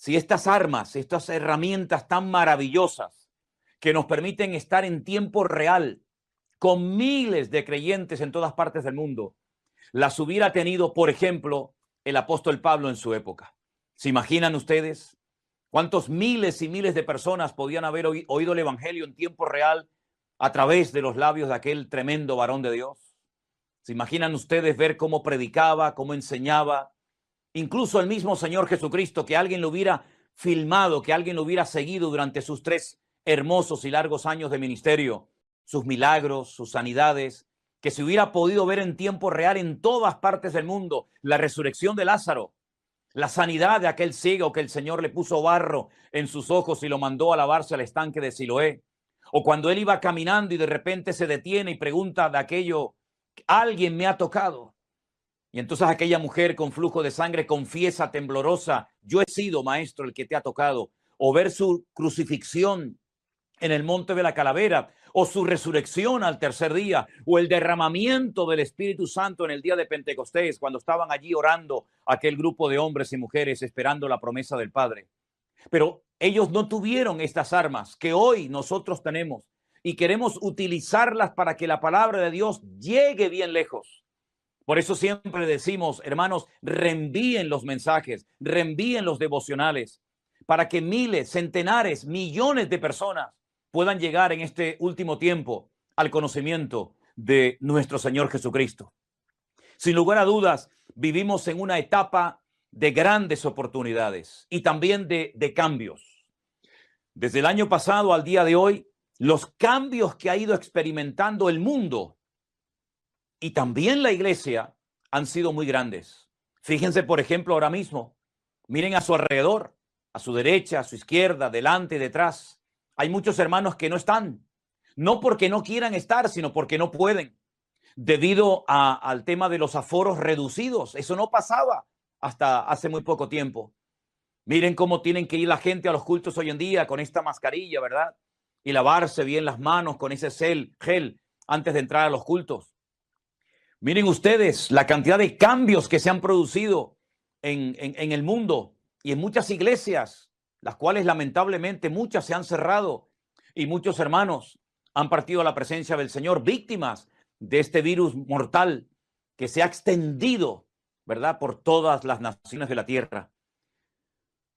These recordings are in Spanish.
si estas armas, estas herramientas tan maravillosas que nos permiten estar en tiempo real con miles de creyentes en todas partes del mundo, las hubiera tenido, por ejemplo, el apóstol Pablo en su época? ¿Se imaginan ustedes cuántos miles y miles de personas podían haber oído el evangelio en tiempo real a través de los labios de aquel tremendo varón de Dios? ¿Se imaginan ustedes ver cómo predicaba, cómo enseñaba? Incluso el mismo Señor Jesucristo, que alguien lo hubiera filmado, que alguien lo hubiera seguido durante sus 3 hermosos y largos años de ministerio, sus milagros, sus sanidades, que se hubiera podido ver en tiempo real en todas partes del mundo, la resurrección de Lázaro, la sanidad de aquel ciego que el Señor le puso barro en sus ojos y lo mandó a lavarse al estanque de Siloé, o cuando él iba caminando y de repente se detiene y pregunta de aquello, alguien me ha tocado. Y entonces aquella mujer con flujo de sangre confiesa temblorosa, yo he sido, maestro, el que te ha tocado. O ver su crucifixión en el monte de la calavera, o su resurrección al tercer día, o el derramamiento del Espíritu Santo en el día de Pentecostés, cuando estaban allí orando aquel grupo de hombres y mujeres esperando la promesa del Padre. Pero ellos no tuvieron estas armas que hoy nosotros tenemos y queremos utilizarlas para que la palabra de Dios llegue bien lejos. Por eso siempre decimos, hermanos, reenvíen los mensajes, reenvíen los devocionales, para que miles, centenares, millones de personas puedan llegar en este último tiempo al conocimiento de nuestro Señor Jesucristo. Sin lugar a dudas, vivimos en una etapa de grandes oportunidades y también de cambios. Desde el año pasado al día de hoy, los cambios que ha ido experimentando el mundo y también la iglesia han sido muy grandes. Fíjense, por ejemplo, ahora mismo, miren a su alrededor, a su derecha, a su izquierda, delante y detrás. Hay muchos hermanos que no están, no porque no quieran estar, sino porque no pueden, debido al tema de los aforos reducidos. Eso no pasaba hasta hace muy poco tiempo. Miren cómo tienen que ir la gente a los cultos hoy en día con esta mascarilla, ¿verdad? Y lavarse bien las manos con ese gel antes de entrar a los cultos. Miren ustedes la cantidad de cambios que se han producido en el mundo y en muchas iglesias, las cuales lamentablemente muchas se han cerrado y muchos hermanos han partido a la presencia del Señor, víctimas de este virus mortal que se ha extendido, ¿verdad?, por todas las naciones de la tierra.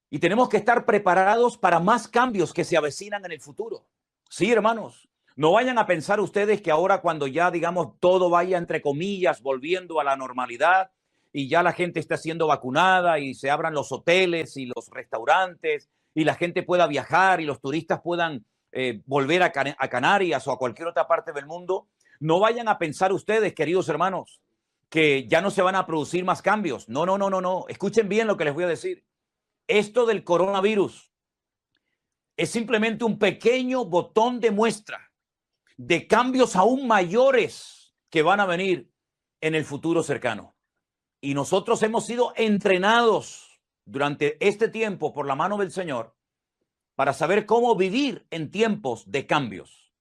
Y tenemos que estar preparados para más cambios que se avecinan en el futuro. Sí, hermanos. No vayan a pensar ustedes que ahora cuando ya, digamos, todo vaya, entre comillas, volviendo a la normalidad y ya la gente está siendo vacunada y se abran los hoteles y los restaurantes y la gente pueda viajar y los turistas puedan volver a Canarias o a cualquier otra parte del mundo, no vayan a pensar ustedes, queridos hermanos, que ya no se van a producir más cambios. No, no, no, no, no. Escuchen bien lo que les voy a decir. Esto del coronavirus es simplemente un pequeño botón de muestra de cambios aún mayores que van a venir en el futuro cercano. Y nosotros hemos sido entrenados durante este tiempo por la mano del Señor para saber cómo vivir en tiempos de cambios.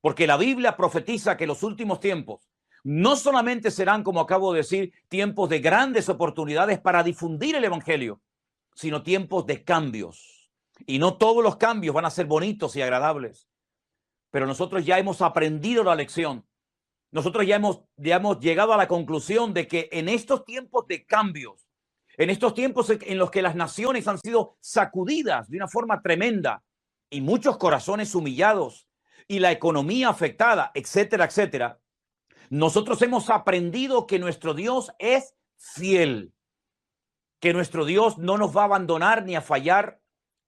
Porque la Biblia profetiza que los últimos tiempos no solamente serán, como acabo de decir, tiempos de grandes oportunidades para difundir el evangelio, sino tiempos de cambios. Y no todos los cambios van a ser bonitos y agradables. Pero nosotros ya hemos aprendido la lección. Nosotros ya hemos llegado a la conclusión de que en estos tiempos de cambios, en estos tiempos en los que las naciones han sido sacudidas de una forma tremenda y muchos corazones humillados y la economía afectada, etcétera, etcétera, nosotros hemos aprendido que nuestro Dios es fiel, que nuestro Dios no nos va a abandonar ni a fallar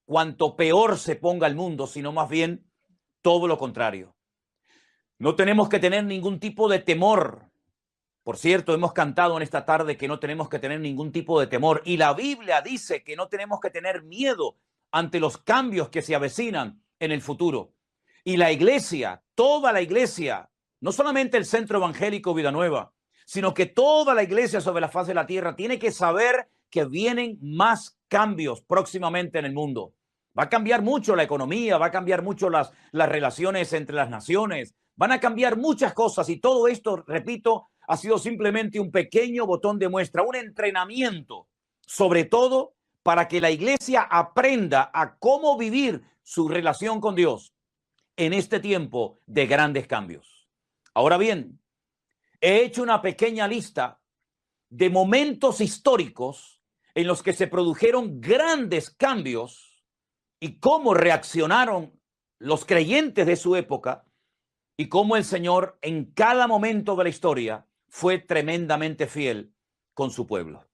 cuanto peor se ponga el mundo, sino más bien todo lo contrario. No tenemos que tener ningún tipo de temor. Por cierto, hemos cantado en esta tarde que no tenemos que tener ningún tipo de temor. Y la Biblia dice que no tenemos que tener miedo ante los cambios que se avecinan en el futuro. Y la iglesia, toda la iglesia, no solamente el Centro Evangélico Vida Nueva, sino que toda la iglesia sobre la faz de la tierra tiene que saber que vienen más cambios próximamente en el mundo. Va a cambiar mucho la economía, va a cambiar mucho las relaciones entre las naciones, van a cambiar muchas cosas y todo esto, repito, ha sido simplemente un pequeño botón de muestra, un entrenamiento, sobre todo para que la iglesia aprenda a cómo vivir su relación con Dios en este tiempo de grandes cambios. Ahora bien, he hecho una pequeña lista de momentos históricos en los que se produjeron grandes cambios y cómo reaccionaron los creyentes de su época y cómo el Señor en cada momento de la historia fue tremendamente fiel con su pueblo.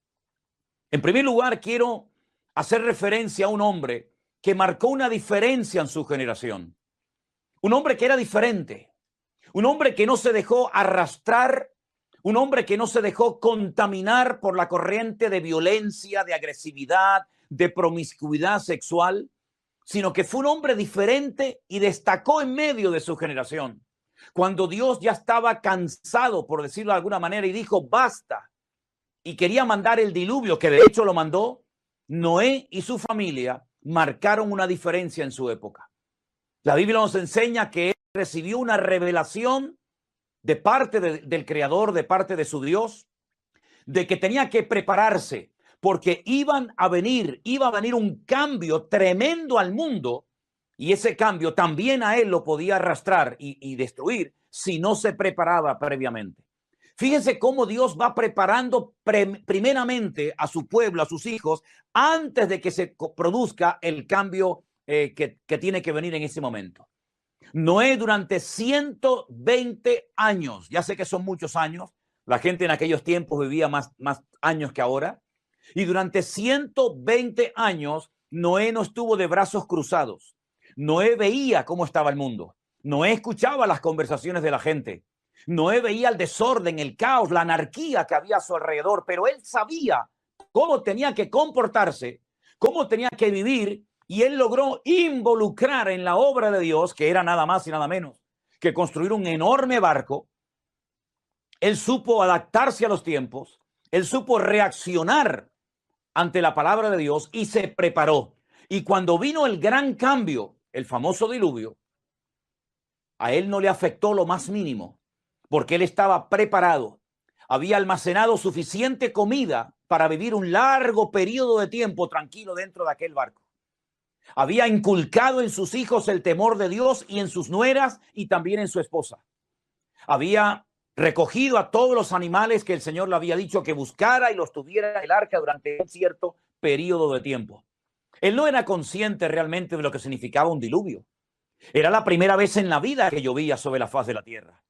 En primer lugar, quiero hacer referencia a un hombre que marcó una diferencia en su generación. Un hombre que era diferente, un hombre que no se dejó arrastrar, un hombre que no se dejó contaminar por la corriente de violencia, de agresividad, de promiscuidad sexual, sino que fue un hombre diferente y destacó en medio de su generación. Cuando Dios ya estaba cansado, por decirlo de alguna manera, y dijo, basta, y quería mandar el diluvio, que de hecho lo mandó, Noé y su familia marcaron una diferencia en su época. La Biblia nos enseña que él recibió una revelación de parte del Creador, de parte de su Dios, de que tenía que prepararse, porque iba a venir un cambio tremendo al mundo, y ese cambio también a él lo podía arrastrar y destruir si no se preparaba previamente. Fíjense cómo Dios va preparando primeramente a su pueblo, a sus hijos, antes de que se produzca el cambio que tiene que venir en ese momento. Noé durante 120 años, ya sé que son muchos años, la gente en aquellos tiempos vivía más años que ahora, y durante 120 años Noé no estuvo de brazos cruzados. Noé veía cómo estaba el mundo. Noé escuchaba las conversaciones de la gente. Noé veía el desorden, el caos, la anarquía que había a su alrededor, pero él sabía cómo tenía que comportarse, cómo tenía que vivir, y él logró involucrar en la obra de Dios, que era nada más y nada menos que construir un enorme barco. Él supo adaptarse a los tiempos, él supo reaccionar ante la palabra de Dios y se preparó. Y cuando vino el gran cambio, el famoso diluvio, a él no le afectó lo más mínimo, porque él estaba preparado. Había almacenado suficiente comida para vivir un largo periodo de tiempo tranquilo dentro de aquel barco. Había inculcado en sus hijos el temor de Dios y en sus nueras y también en su esposa. Había recogido a todos los animales que el Señor le había dicho que buscara y los tuviera en el arca durante un cierto periodo de tiempo. Él no era consciente realmente de lo que significaba un diluvio. Era la primera vez en la vida que llovía sobre la faz de la tierra.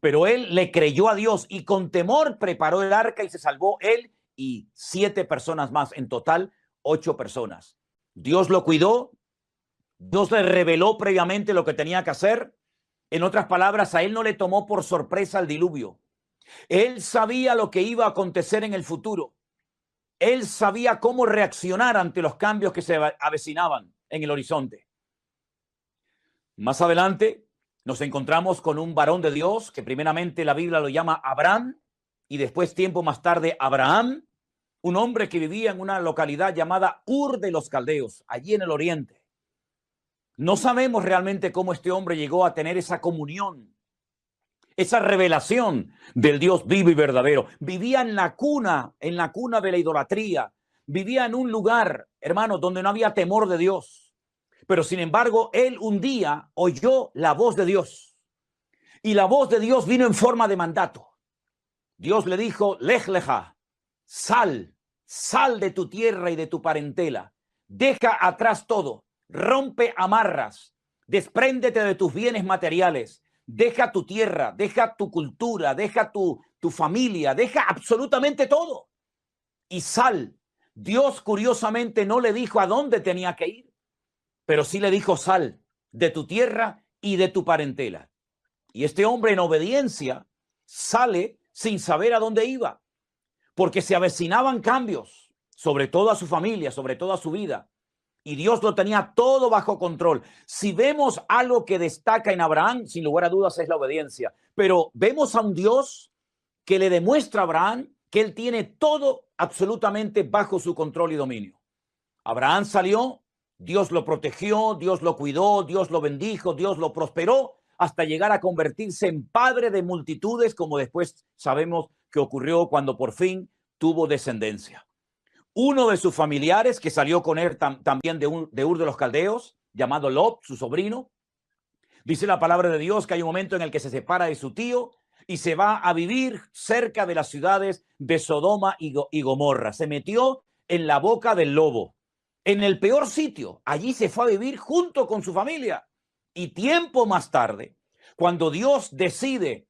Pero él le creyó a Dios y con temor preparó el arca y se salvó él y 7 personas más. En total, 8 personas. Dios lo cuidó. Dios le reveló previamente lo que tenía que hacer. En otras palabras, a él no le tomó por sorpresa el diluvio. Él sabía lo que iba a acontecer en el futuro. Él sabía cómo reaccionar ante los cambios que se avecinaban en el horizonte. Más adelante nos encontramos con un varón de Dios que primeramente la Biblia lo llama Abraham y después tiempo más tarde Abraham, un hombre que vivía en una localidad llamada Ur de los Caldeos, allí en el oriente. No sabemos realmente cómo este hombre llegó a tener esa comunión, esa revelación del Dios vivo y verdadero. Vivía en la cuna de la idolatría. Vivía en un lugar, hermanos, donde no había temor de Dios. Pero sin embargo, él un día oyó la voz de Dios. Y la voz de Dios vino en forma de mandato. Dios le dijo, Lej leja, sal de tu tierra y de tu parentela. Deja atrás todo. Rompe amarras, despréndete de tus bienes materiales, deja tu tierra, deja tu cultura, deja tu familia, deja absolutamente todo y sal. Dios curiosamente no le dijo a dónde tenía que ir, pero sí le dijo sal de tu tierra y de tu parentela. Y este hombre en obediencia sale sin saber a dónde iba, porque se avecinaban cambios, sobre todo a su familia, sobre todo a su vida. Y Dios lo tenía todo bajo control. Si vemos algo que destaca en Abraham, sin lugar a dudas es la obediencia. Pero vemos a un Dios que le demuestra a Abraham que él tiene todo absolutamente bajo su control y dominio. Abraham salió, Dios lo protegió, Dios lo cuidó, Dios lo bendijo, Dios lo prosperó, hasta llegar a convertirse en padre de multitudes, como después sabemos que ocurrió cuando por fin tuvo descendencia. Uno de sus familiares que salió con él también de Ur de los Caldeos, llamado Lot, su sobrino. Dice la palabra de Dios que hay un momento en el que se separa de su tío y se va a vivir cerca de las ciudades de Sodoma y Gomorra. Se metió en la boca del lobo, en el peor sitio. Allí se fue a vivir junto con su familia. Y tiempo más tarde, cuando Dios decide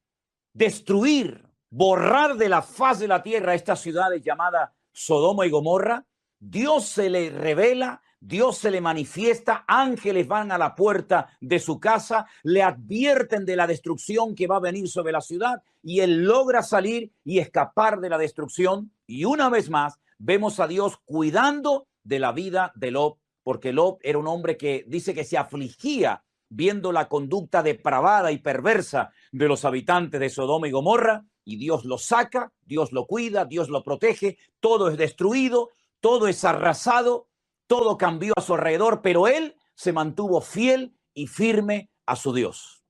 destruir, borrar de la faz de la tierra estas ciudades llamadas Sodoma y Gomorra, Dios se le revela, Dios se le manifiesta, ángeles van a la puerta de su casa, le advierten de la destrucción que va a venir sobre la ciudad y él logra salir y escapar de la destrucción. Y una vez más vemos a Dios cuidando de la vida de Lot, porque Lot era un hombre que dice que se afligía viendo la conducta depravada y perversa de los habitantes de Sodoma y Gomorra, y Dios lo saca, Dios lo cuida, Dios lo protege, todo es destruido, todo es arrasado, todo cambió a su alrededor, pero él se mantuvo fiel y firme a su Dios.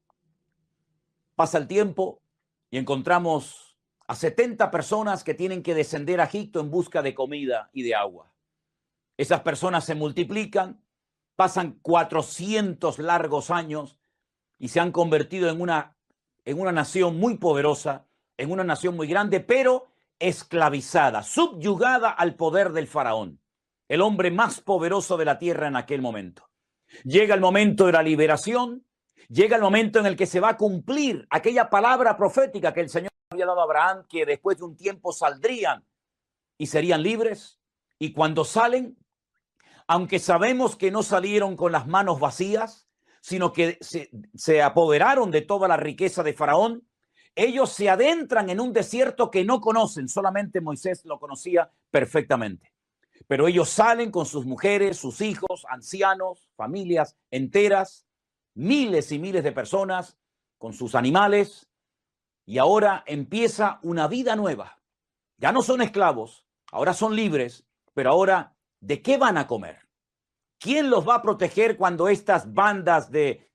Pasa el tiempo y encontramos a 70 personas que tienen que descender a Egipto en busca de comida y de agua. Esas personas se multiplican, pasan 400 largos años y se han convertido en una nación muy poderosa, en una nación muy grande, pero esclavizada, subyugada al poder del faraón, el hombre más poderoso de la tierra en aquel momento. Llega el momento de la liberación, llega el momento en el que se va a cumplir aquella palabra profética que el Señor había dado a Abraham, que después de un tiempo saldrían y serían libres. Y cuando salen, aunque sabemos que no salieron con las manos vacías, sino que se apoderaron de toda la riqueza de Faraón, ellos se adentran en un desierto que no conocen, solamente Moisés lo conocía perfectamente. Pero ellos salen con sus mujeres, sus hijos, ancianos, familias enteras, miles y miles de personas, con sus animales, y ahora empieza una vida nueva. Ya no son esclavos, ahora son libres, pero ahora, ¿de qué van a comer? ¿Quién los va a proteger cuando estas bandas de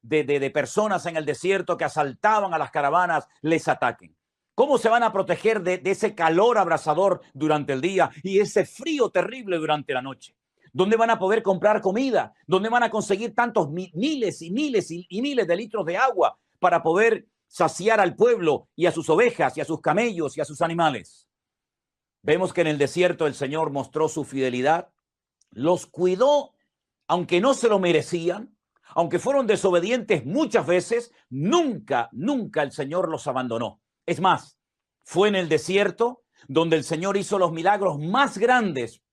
personas en el desierto que asaltaban a las caravanas les ataquen? ¿Cómo se van a proteger de ese calor abrasador durante el día y ese frío terrible durante la noche? ¿Dónde van a poder comprar comida? ¿Dónde van a conseguir tantos miles y miles y miles de litros de agua para poder saciar al pueblo y a sus ovejas y a sus camellos y a sus animales? Vemos que en el desierto el Señor mostró su fidelidad, los cuidó, aunque no se lo merecían, aunque fueron desobedientes muchas veces, nunca el Señor los abandonó. Es más, fue en el desierto donde el Señor hizo los milagros más grandes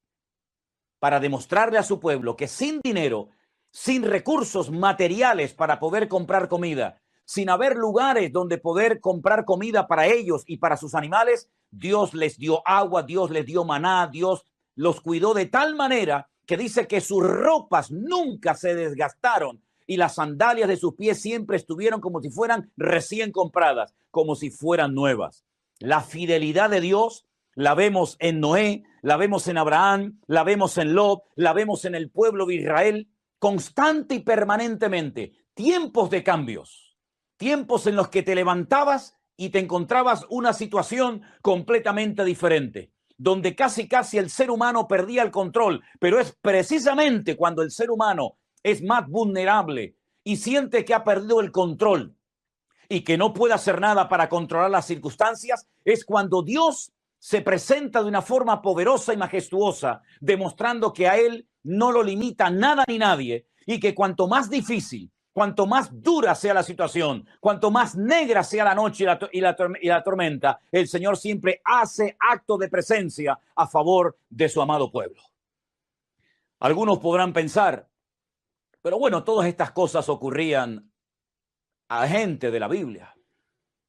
para demostrarle a su pueblo que sin dinero, sin recursos materiales para poder comprar comida, sin haber lugares donde poder comprar comida para ellos y para sus animales, Dios les dio agua, Dios les dio maná, Dios los cuidó de tal manera que dice que sus ropas nunca se desgastaron y las sandalias de sus pies siempre estuvieron como si fueran recién compradas, como si fueran nuevas. La fidelidad de Dios la vemos en Noé, la vemos en Abraham, la vemos en Lot, la vemos en el pueblo de Israel, constante y permanentemente. Tiempos de cambios, tiempos en los que te levantabas y te encontrabas una situación completamente diferente, donde casi el ser humano perdía el control, pero es precisamente cuando el ser humano es más vulnerable y siente que ha perdido el control y que no puede hacer nada para controlar las circunstancias, es cuando Dios se presenta de una forma poderosa y majestuosa, demostrando que a él no lo limita nada ni nadie, y que cuanto más difícil, cuanto más dura sea la situación, cuanto más negra sea la noche y la tormenta, el Señor siempre hace acto de presencia a favor de su amado pueblo. Algunos podrán pensar, pero bueno, todas estas cosas ocurrían a gente de la Biblia,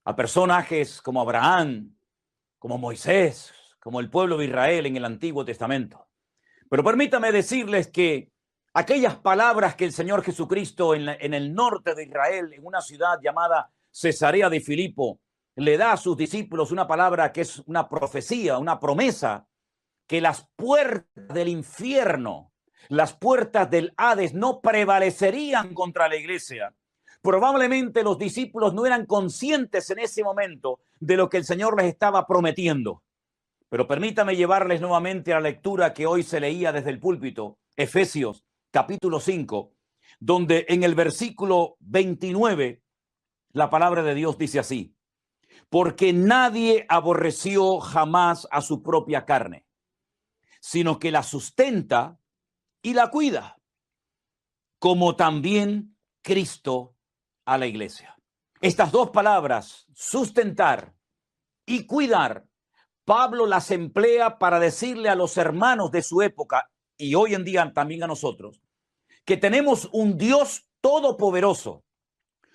a personajes como Abraham, como Moisés, como el pueblo de Israel en el Antiguo Testamento. Pero permítame decirles que aquellas palabras que el Señor Jesucristo en el norte de Israel, en una ciudad llamada Cesarea de Filipo, le da a sus discípulos una palabra que es una profecía, una promesa, que las puertas del infierno, las puertas del Hades no prevalecerían contra la iglesia. Probablemente los discípulos no eran conscientes en ese momento de lo que el Señor les estaba prometiendo. Pero permítame llevarles nuevamente a la lectura que hoy se leía desde el púlpito, Efesios capítulo 5, donde en el versículo 29 la palabra de Dios dice así: porque nadie aborreció jamás a su propia carne, sino que la sustenta y la cuida, como también Cristo a la iglesia. Estas dos palabras, sustentar y cuidar, Pablo las emplea para decirle a los hermanos de su época y hoy en día también a nosotros, que tenemos un Dios todopoderoso,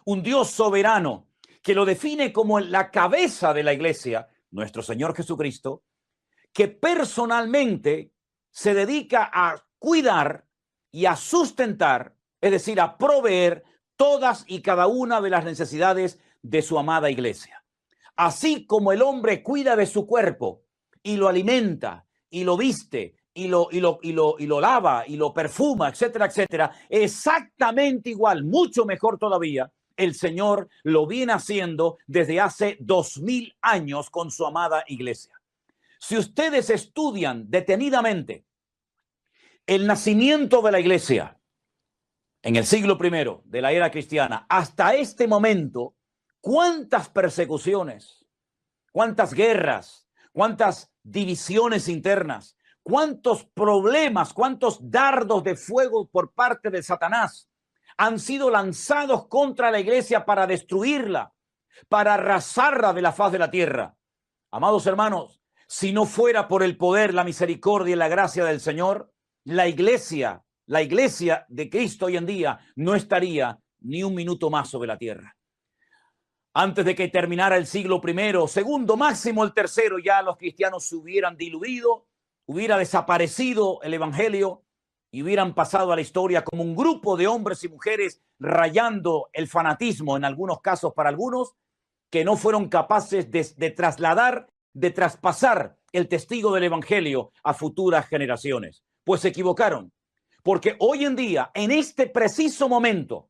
un Dios soberano, que lo define como la cabeza de la iglesia, nuestro Señor Jesucristo, que personalmente se dedica a cuidar y a sustentar, es decir, a proveer todas y cada una de las necesidades de su amada iglesia. Así como el hombre cuida de su cuerpo y lo alimenta y lo viste y lo lava y lo perfuma, etcétera, etcétera, exactamente igual, mucho mejor todavía, el Señor lo viene haciendo desde hace 2000 años con su amada iglesia. Si ustedes estudian detenidamente el nacimiento de la iglesia en el siglo I de la era cristiana hasta este momento, cuántas persecuciones, cuántas guerras, cuántas divisiones internas, cuántos problemas, cuántos dardos de fuego por parte de Satanás han sido lanzados contra la iglesia para destruirla, para arrasarla de la faz de la tierra. Amados hermanos, si no fuera por el poder, la misericordia y la gracia del Señor, la iglesia de Cristo hoy en día no estaría ni un minuto más sobre la tierra. Antes de que terminara el siglo I, segundo, máximo el tercero, ya los cristianos se hubieran diluido, hubiera desaparecido el evangelio y hubieran pasado a la historia como un grupo de hombres y mujeres rayando el fanatismo, en algunos casos para algunos, que no fueron capaces de trasladar, de traspasar el testigo del evangelio a futuras generaciones. Pues se equivocaron, porque hoy en día, en este preciso momento,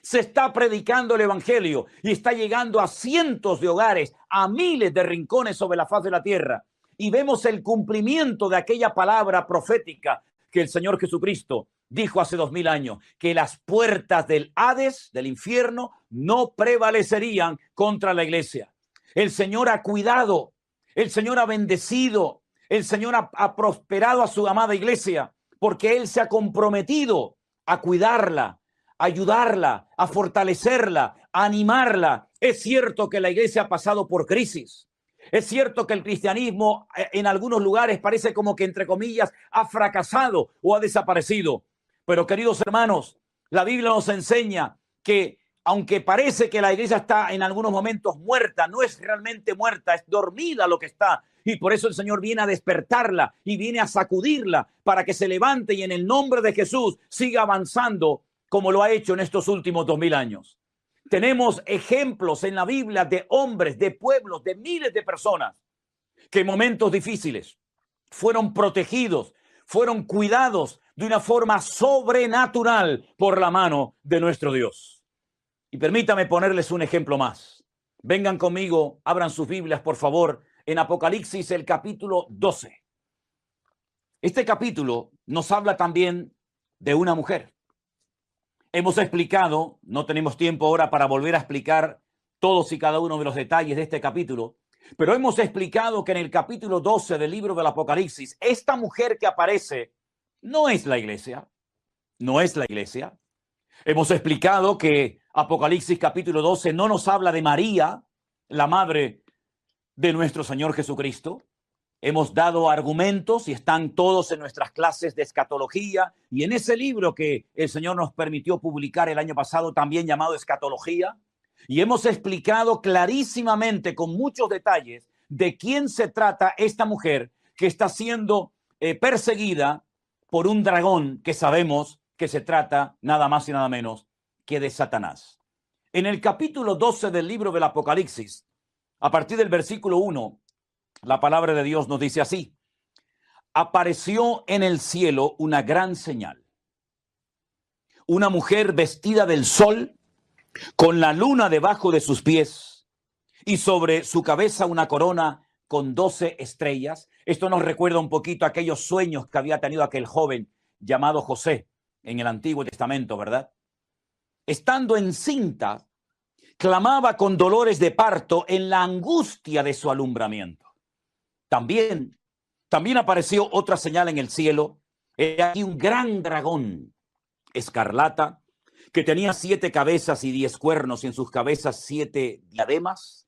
se está predicando el evangelio y está llegando a cientos de hogares, a miles de rincones sobre la faz de la tierra. Y vemos el cumplimiento de aquella palabra profética que el Señor Jesucristo dijo hace 2000 años, que las puertas del Hades, del infierno, no prevalecerían contra la iglesia. El Señor ha cuidado, el Señor ha bendecido, el Señor ha prosperado a su amada iglesia, porque Él se ha comprometido a cuidarla, a ayudarla, a fortalecerla, a animarla. Es cierto que la iglesia ha pasado por crisis. Es cierto que el cristianismo en algunos lugares parece como que, entre comillas, ha fracasado o ha desaparecido. Pero, queridos hermanos, la Biblia nos enseña que aunque parece que la iglesia está en algunos momentos muerta, no es realmente muerta, es dormida lo que está. Y por eso el Señor viene a despertarla y viene a sacudirla para que se levante y en el nombre de Jesús siga avanzando como lo ha hecho en estos últimos 2000 años. Tenemos ejemplos en la Biblia de hombres, de pueblos, de miles de personas que en momentos difíciles fueron protegidos, fueron cuidados de una forma sobrenatural por la mano de nuestro Dios. Y permítame ponerles un ejemplo más. Vengan conmigo, abran sus Biblias, por favor, en Apocalipsis, el capítulo 12. Este capítulo nos habla también de una mujer. Hemos explicado, no tenemos tiempo ahora para volver a explicar todos y cada uno de los detalles de este capítulo, pero hemos explicado que en el capítulo 12 del libro del Apocalipsis, esta mujer que aparece no es la iglesia, no es la iglesia. Hemos explicado que Apocalipsis capítulo 12 no nos habla de María, la madre de nuestro Señor Jesucristo. Hemos dado argumentos y están todos en nuestras clases de escatología y en ese libro que el Señor nos permitió publicar el año pasado, también llamado Escatología. Y hemos explicado clarísimamente, con muchos detalles, de quién se trata esta mujer que está siendo perseguida por un dragón que sabemos que se trata nada más y nada menos que de Satanás. En el capítulo 12 del libro del Apocalipsis, a partir del versículo 1, la palabra de Dios nos dice así: apareció en el cielo una gran señal. Una mujer vestida del sol, con la luna debajo de sus pies, y sobre su cabeza una corona con 12 estrellas. Esto nos recuerda un poquito aquellos sueños que había tenido aquel joven llamado José en el Antiguo Testamento, ¿verdad? Estando encinta, clamaba con dolores de parto en la angustia de su alumbramiento. También apareció otra señal en el cielo. Era aquí un gran dragón escarlata que tenía 7 cabezas y 10 cuernos, y en sus cabezas 7 diademas.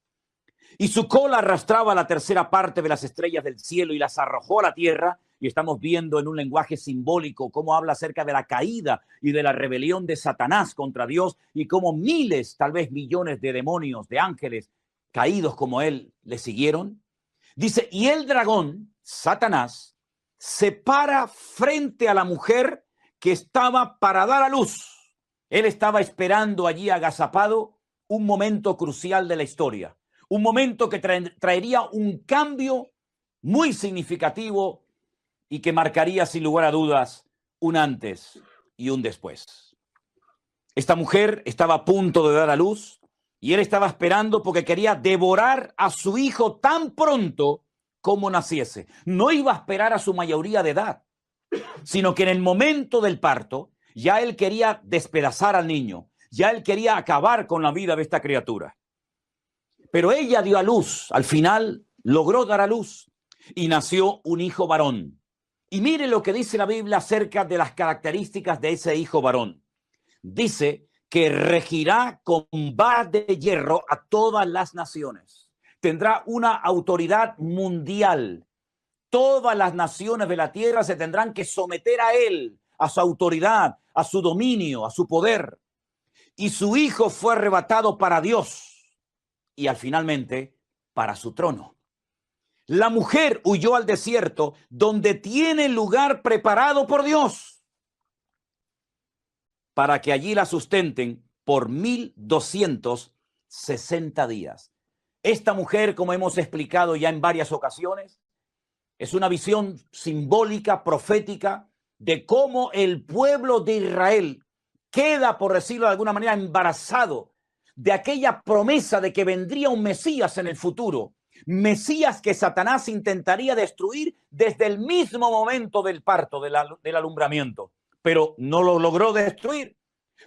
Y su cola arrastraba la tercera parte de las estrellas del cielo y las arrojó a la tierra. Y estamos viendo en un lenguaje simbólico cómo habla acerca de la caída y de la rebelión de Satanás contra Dios, y cómo miles, tal vez millones de demonios, de ángeles caídos como él, le siguieron. Dice, y el dragón, Satanás, se para frente a la mujer que estaba para dar a luz. Él estaba esperando allí agazapado un momento crucial de la historia, un momento que traería un cambio muy significativo y que marcaría sin lugar a dudas un antes y un después. Esta mujer estaba a punto de dar a luz y él estaba esperando porque quería devorar a su hijo tan pronto como naciese. No iba a esperar a su mayoría de edad, sino que en el momento del parto ya él quería despedazar al niño, ya él quería acabar con la vida de esta criatura. Pero ella dio a luz, al final logró dar a luz y nació un hijo varón. Y mire lo que dice la Biblia acerca de las características de ese hijo varón. Dice que regirá con vara de hierro a todas las naciones. Tendrá una autoridad mundial. Todas las naciones de la tierra se tendrán que someter a él, a su autoridad, a su dominio, a su poder. Y su hijo fue arrebatado para Dios y finalmente para su trono. La mujer huyó al desierto, donde tiene lugar preparado por Dios, para que allí la sustenten por 1260 días. Esta mujer, como hemos explicado ya en varias ocasiones, es una visión simbólica, profética, de cómo el pueblo de Israel queda, por decirlo de alguna manera, embarazado de aquella promesa de que vendría un Mesías en el futuro. Mesías que Satanás intentaría destruir desde el mismo momento del parto, del alumbramiento. Pero no lo logró destruir.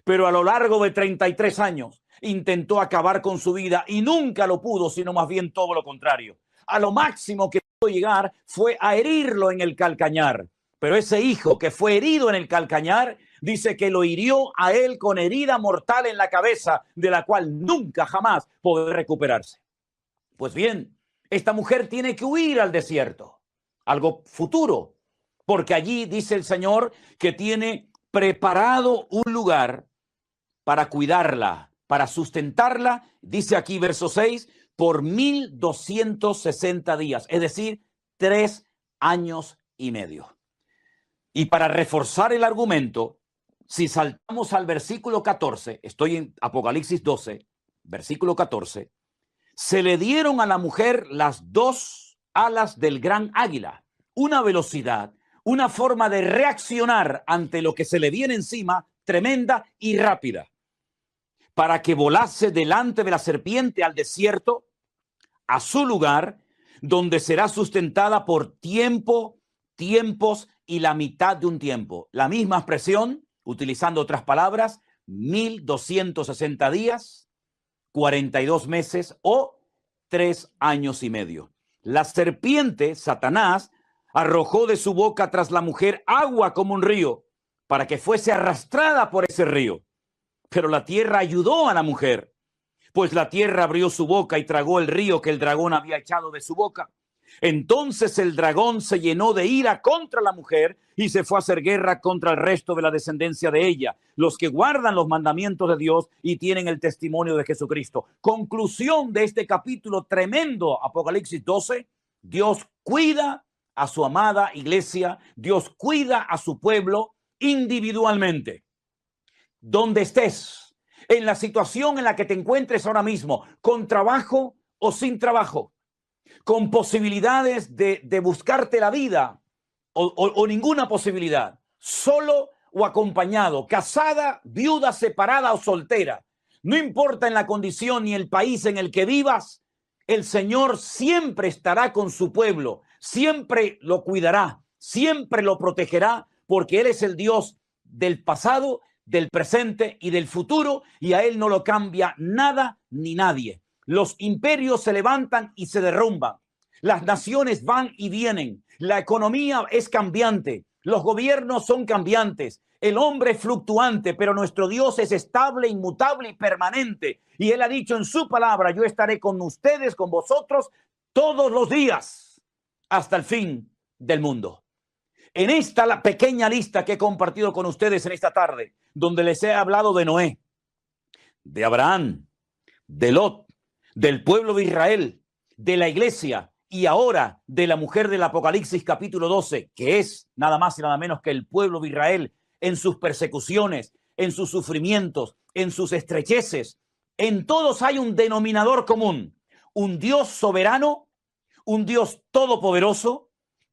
Pero a lo largo de 33 años intentó acabar con su vida y nunca lo pudo, sino más bien todo lo contrario. A lo máximo que pudo llegar fue a herirlo en el calcañar. Pero ese hijo que fue herido en el calcañar, dice que lo hirió a él con herida mortal en la cabeza, de la cual nunca jamás podrá recuperarse. Pues bien, esta mujer tiene que huir al desierto, algo futuro, porque allí dice el Señor que tiene preparado un lugar para cuidarla, para sustentarla, dice aquí verso 6, por 1260 días, es decir, 3 años y medio. Y para reforzar el argumento, si saltamos al versículo 14, estoy en Apocalipsis 12, versículo 14, se le dieron a la mujer las 2 alas del gran águila, una velocidad, una forma de reaccionar ante lo que se le viene encima tremenda y rápida, para que volase delante de la serpiente al desierto, a su lugar, donde será sustentada por tiempo, tiempos y la mitad de un tiempo. La misma expresión, utilizando otras palabras, 1260 días, 42 meses o 3 años y medio. La serpiente, Satanás, arrojó de su boca tras la mujer agua como un río, para que fuese arrastrada por ese río. Pero la tierra ayudó a la mujer, pues la tierra abrió su boca y tragó el río que el dragón había echado de su boca. Entonces el dragón se llenó de ira contra la mujer y se fue a hacer guerra contra el resto de la descendencia de ella, los que guardan los mandamientos de Dios y tienen el testimonio de Jesucristo. Conclusión de este capítulo tremendo, Apocalipsis 12, Dios cuida a su amada iglesia, Dios cuida a su pueblo individualmente. Donde estés, en la situación en la que te encuentres ahora mismo, con trabajo o sin trabajo, con posibilidades de buscarte la vida o ninguna posibilidad, solo o acompañado, casada, viuda, separada o soltera, no importa en la condición ni el país en el que vivas, el Señor siempre estará con su pueblo, siempre lo cuidará, siempre lo protegerá, porque Él es el Dios del pasado, del presente y del futuro, y a Él no lo cambia nada ni nadie. Los imperios se levantan y se derrumban. Las naciones van y vienen. La economía es cambiante. Los gobiernos son cambiantes. El hombre es fluctuante, pero nuestro Dios es estable, inmutable y permanente. Y Él ha dicho en su palabra, yo estaré con ustedes, con vosotros, todos los días, hasta el fin del mundo. En esta pequeña lista que he compartido con ustedes en esta tarde, donde les he hablado de Noé, de Abraham, de Lot, del pueblo de Israel, de la iglesia y ahora de la mujer del Apocalipsis capítulo 12, que es nada más y nada menos que el pueblo de Israel en sus persecuciones, en sus sufrimientos, en sus estrecheces. En todos hay un denominador común, un Dios soberano, un Dios todopoderoso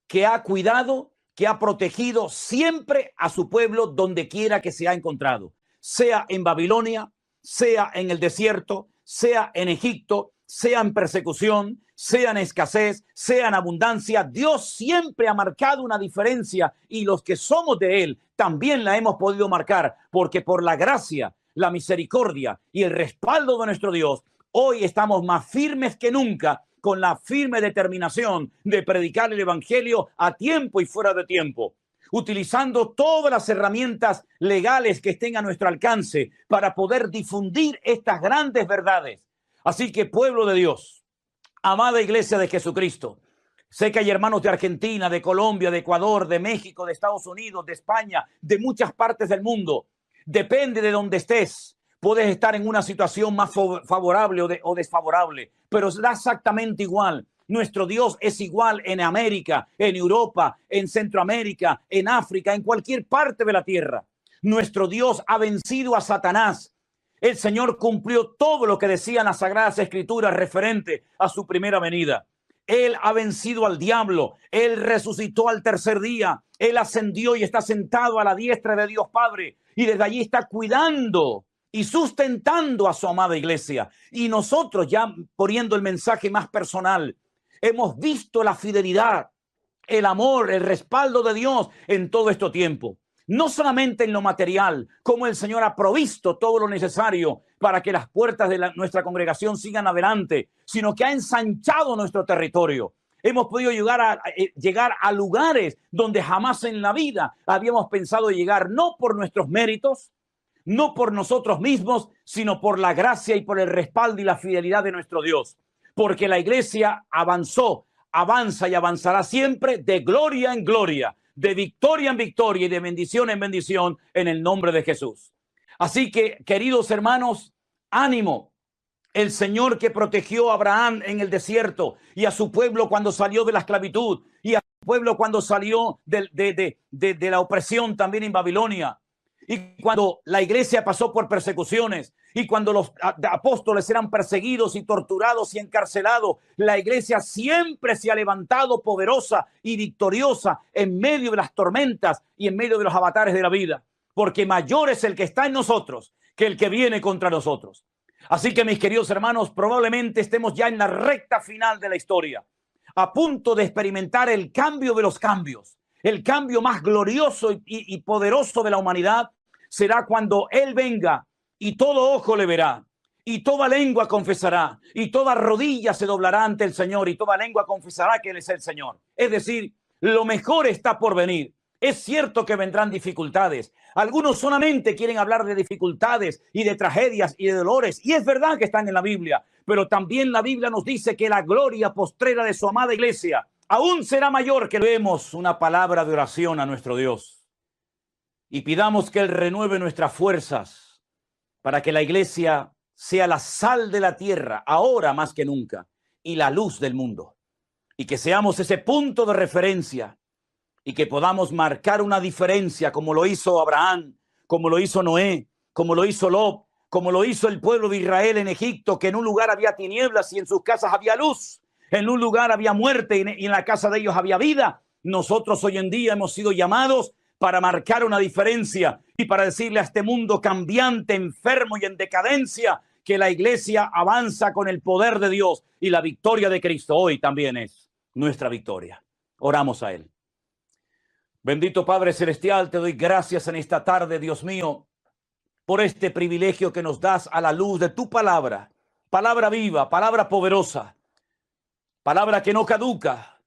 que ha cuidado, que ha protegido siempre a su pueblo donde quiera que se ha encontrado, sea en Babilonia, sea en el desierto, sea en Egipto, sea en persecución, sea en escasez, sea en abundancia. Dios siempre ha marcado una diferencia y los que somos de Él también la hemos podido marcar, porque por la gracia, la misericordia y el respaldo de nuestro Dios, hoy estamos más firmes que nunca, con la firme determinación de predicar el evangelio a tiempo y fuera de tiempo, utilizando todas las herramientas legales que estén a nuestro alcance para poder difundir estas grandes verdades. Así que, pueblo de Dios, amada iglesia de Jesucristo, sé que hay hermanos de Argentina, de Colombia, de Ecuador, de México, de Estados Unidos, de España, de muchas partes del mundo. Depende de donde estés. Puedes estar en una situación más favorable o desfavorable, pero da exactamente igual. Nuestro Dios es igual en América, en Europa, en Centroamérica, en África, en cualquier parte de la tierra. Nuestro Dios ha vencido a Satanás. El Señor cumplió todo lo que decían las Sagradas Escrituras referente a su primera venida. Él ha vencido al diablo. Él resucitó al tercer día. Él ascendió y está sentado a la diestra de Dios Padre. Y desde allí está cuidando y sustentando a su amada iglesia. Y nosotros, ya poniendo el mensaje más personal, hemos visto la fidelidad, el amor, el respaldo de Dios en todo este tiempo. No solamente en lo material, como el Señor ha provisto todo lo necesario para que las puertas de nuestra congregación sigan adelante, sino que ha ensanchado nuestro territorio. Hemos podido llegar a lugares donde jamás en la vida habíamos pensado llegar, no por nuestros méritos, no por nosotros mismos, sino por la gracia y por el respaldo y la fidelidad de nuestro Dios. Porque la iglesia avanzó, avanza y avanzará siempre de gloria en gloria, de victoria en victoria y de bendición en bendición en el nombre de Jesús. Así que, queridos hermanos, ánimo. El Señor que protegió a Abraham en el desierto y a su pueblo cuando salió de la esclavitud y a su pueblo cuando salió de la opresión también en Babilonia. Y cuando la iglesia pasó por persecuciones y cuando los apóstoles eran perseguidos y torturados y encarcelados, la iglesia siempre se ha levantado poderosa y victoriosa en medio de las tormentas y en medio de los avatares de la vida, porque mayor es el que está en nosotros que el que viene contra nosotros. Así que, mis queridos hermanos, probablemente estemos ya en la recta final de la historia, a punto de experimentar el cambio de los cambios. El cambio más glorioso y poderoso de la humanidad será cuando Él venga y todo ojo le verá y toda lengua confesará y toda rodilla se doblará ante el Señor y toda lengua confesará que Él es el Señor. Es decir, lo mejor está por venir. Es cierto que vendrán dificultades. Algunos solamente quieren hablar de dificultades y de tragedias y de dolores. Y es verdad que están en la Biblia, pero también la Biblia nos dice que la gloria postrera de su amada iglesia aún será mayor. Que leemos una palabra de oración a nuestro Dios y pidamos que Él renueve nuestras fuerzas para que la iglesia sea la sal de la tierra, ahora más que nunca, y la luz del mundo. Y que seamos ese punto de referencia y que podamos marcar una diferencia como lo hizo Abraham, como lo hizo Noé, como lo hizo Lot, como lo hizo el pueblo de Israel en Egipto, que en un lugar había tinieblas y en sus casas había luz. En un lugar había muerte y en la casa de ellos había vida. Nosotros hoy en día hemos sido llamados para marcar una diferencia y para decirle a este mundo cambiante, enfermo y en decadencia, que la iglesia avanza con el poder de Dios y la victoria de Cristo hoy también es nuestra victoria. Oramos a Él. Bendito Padre Celestial, te doy gracias en esta tarde, Dios mío, por este privilegio que nos das a la luz de tu palabra. Palabra viva, palabra poderosa, palabra que no caduca,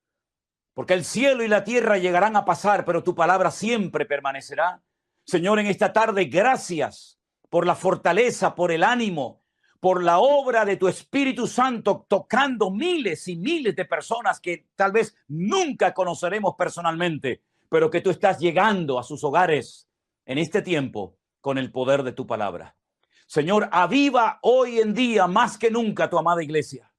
porque el cielo y la tierra llegarán a pasar, pero tu palabra siempre permanecerá. Señor, en esta tarde, gracias por la fortaleza, por el ánimo, por la obra de tu Espíritu Santo tocando miles y miles de personas que tal vez nunca conoceremos personalmente, pero que tú estás llegando a sus hogares en este tiempo con el poder de tu palabra. Señor, aviva hoy en día más que nunca tu amada iglesia.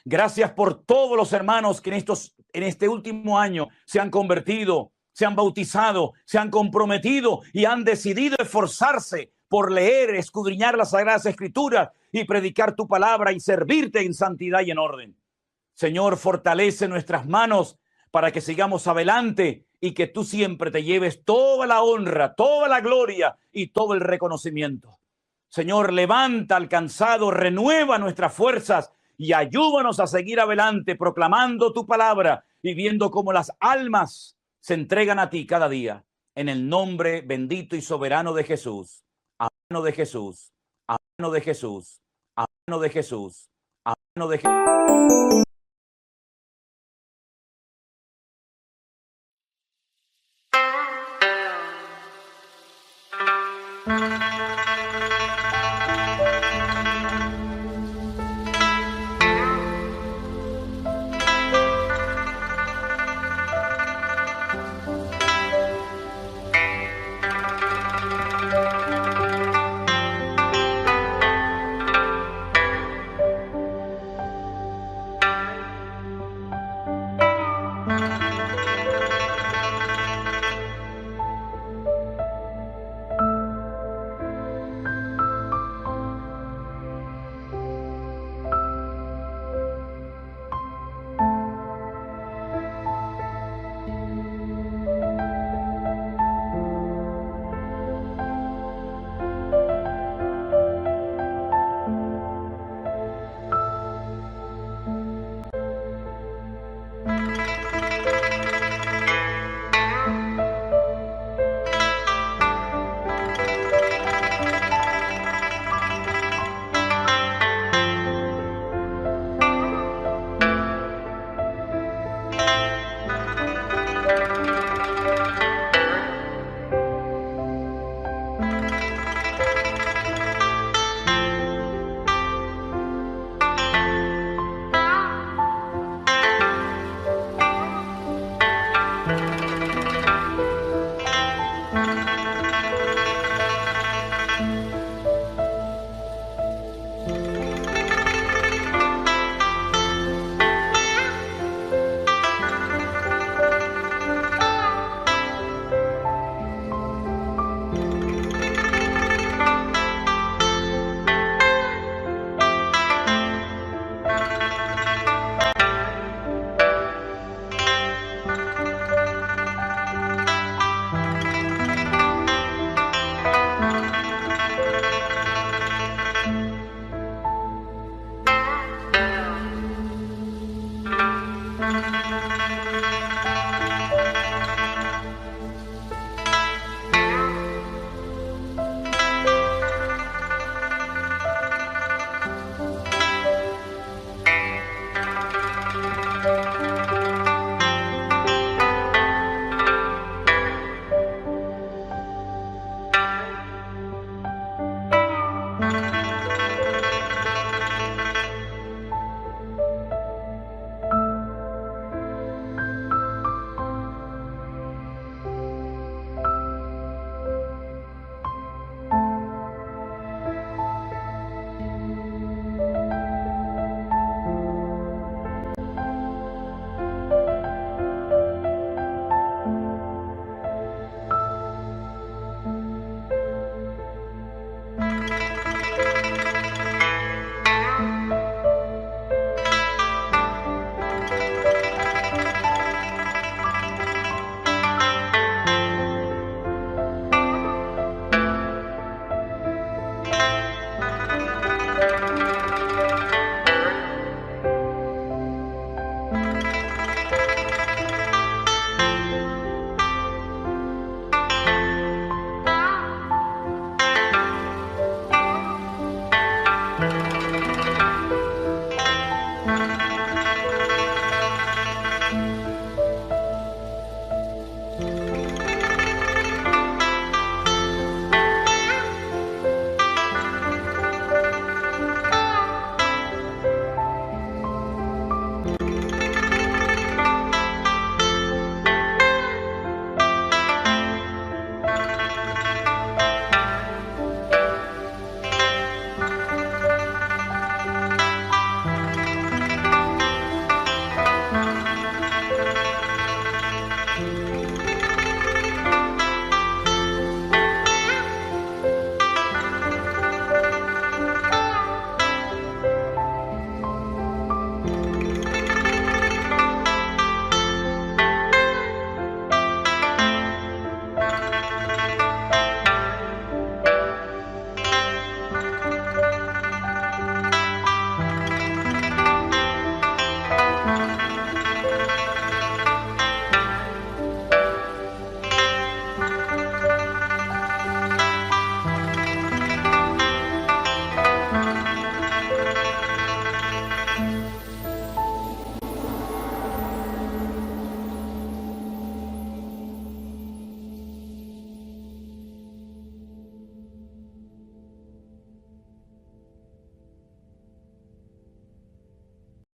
Gracias por todos los hermanos que en este último año se han convertido, se han bautizado, se han comprometido y han decidido esforzarse por leer, escudriñar las Sagradas Escrituras y predicar tu palabra y servirte en santidad y en orden. Señor, fortalece nuestras manos para que sigamos adelante y que tú siempre te lleves toda la honra, toda la gloria y todo el reconocimiento. Señor, levanta al cansado, renueva nuestras fuerzas y ayúdanos a seguir adelante proclamando tu palabra y viendo cómo las almas se entregan a ti cada día. En el nombre bendito y soberano de Jesús. Amén de Jesús. Amén de Jesús. Amén de Jesús. Amén de Jesús.